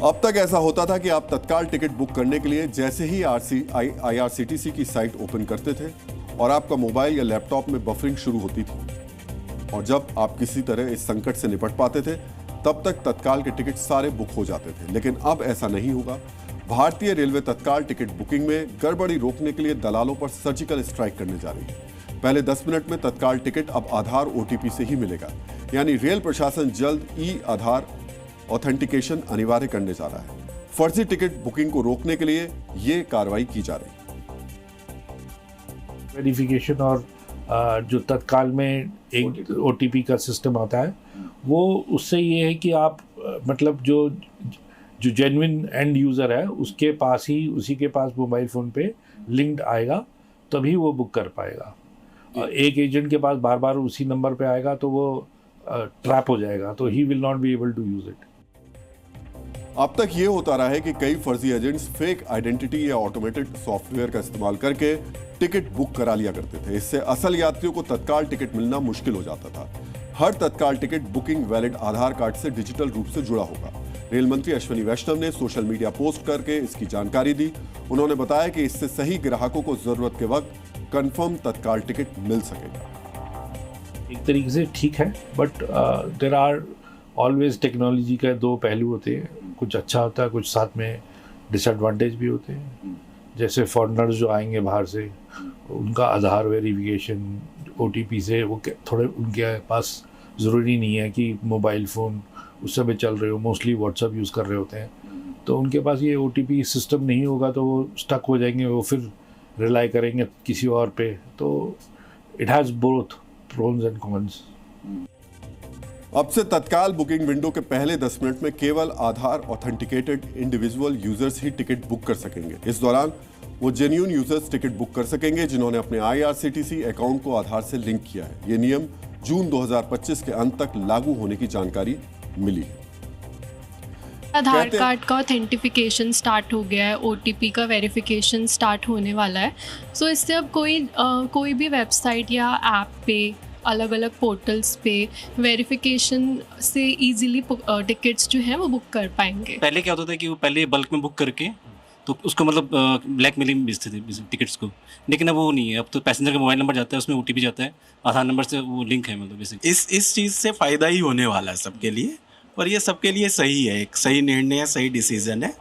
अब तक ऐसा होता था कि आप तत्काल टिकट बुक करने के लिए जैसे ही IRCTC की साइट ओपन करते थे और आपका मोबाइल या लैपटॉप में बफरिंग शुरू होती थी, और जब आप किसी तरह इस संकट से निपट पाते थे तब तक तत्काल के टिकट सारे बुक हो जाते थे। लेकिन अब ऐसा नहीं होगा। भारतीय रेलवे तत्काल टिकट बुकिंग में गड़बड़ी रोकने के लिए दलालों पर सर्जिकल स्ट्राइक करने जा रही है। पहले 10 मिनट में तत्काल टिकट अब आधार OTP से ही मिलेगा, यानी रेल प्रशासन जल्द आधार ऑथेंटिकेशन अनिवार्य करने जा रहा है। फर्जी टिकट बुकिंग को रोकने के लिए ये कार्रवाई की जा रही है। वेरिफिकेशन और जो तत्काल में एक OTP का सिस्टम आता है, वो उससे ये है कि आप मतलब जो जेन्युइन एंड यूज़र है उसके पास ही, उसी के पास मोबाइल फ़ोन पे लिंक्ड आएगा, तभी वो बुक कर पाएगा। एक एजेंट के पास बार बार उसी नंबर पे आएगा तो वो ट्रैप हो जाएगा, तो he will not be able to use it. अब तक ये होता रहा है कि कई फर्जी एजेंट्स फेक आइडेंटिटी या ऑटोमेटेड सॉफ्टवेयर का इस्तेमाल करके टिकट बुक करा लिया करते थे। इससे असल यात्रियों को तत्काल टिकट मिलना मुश्किल हो जाता था। हर तत्काल टिकट बुकिंग वैलिड आधार कार्ड से डिजिटल रूप से जुड़ा होगा। रेल मंत्री अश्विनी वैष्णव ने सोशल मीडिया पोस्ट करके इसकी जानकारी दी। उन्होंने बताया कि इससे सही ग्राहकों को जरूरत के वक्त कंफर्म तत्काल टिकट मिल सकेगा। एक तरीके से ठीक है, but there are always technology का दो पहलू होते हैं, कुछ अच्छा होता है, कुछ साथ में डिसएडवांटेज भी होते हैं। जैसे फॉरेनर्स जो आएंगे बाहर से, उनका आधार वेरिफिकेशन OTP से वो थोड़े उनके पास ज़रूरी नहीं है कि मोबाइल फ़ोन उस समय चल रहे हो, मोस्टली व्हाट्सअप यूज़ कर रहे होते हैं, तो उनके पास ये OTP सिस्टम नहीं होगा तो वो स्टक हो जाएंगे, वो फिर रिलाई करेंगे किसी और पे। तो it has both prawns and cons. अब से तत्काल बुकिंग विंडो के पहले 10 मिनट में केवल आधार ऑथेंटिकेटेड इंडिविजुअल यूजर्स ही टिकट बुक कर सकेंगे। इस दौरान वो जेन्युइन यूजर्स टिकट बुक कर सकेंगे जिन्होंने अपने IRCTC अकाउंट को आधार से लिंक किया है। ये नियम जून 2025 के अंत तक लागू होने की जानकारी मिली है। आधार कार्ड का ऑथेंटिफिकेशन स्टार्ट हो गया है, OTP का वेरिफिकेशन स्टार्ट होने वाला है। सो इससे अब कोई भी वेबसाइट या ऐप पे, अलग अलग पोर्टल्स पे वेरिफिकेशन से इजीली टिकट्स जो हैं वो बुक कर पाएंगे। पहले क्या होता था कि वो पहले बल्क में बुक करके तो उसको मतलब ब्लैक मेलिंग बेचते थे टिकट्स को, लेकिन अब वो नहीं है। अब तो पैसेंजर का मोबाइल नंबर जाता है, उसमें OTP जाता है, आधार नंबर से वो लिंक है। मतलब बेसिकली इस चीज़ से फ़ायदा ही होने वाला है सबके लिए, और ये सबके लिए सही है, एक सही निर्णय है, सही डिसीजन है।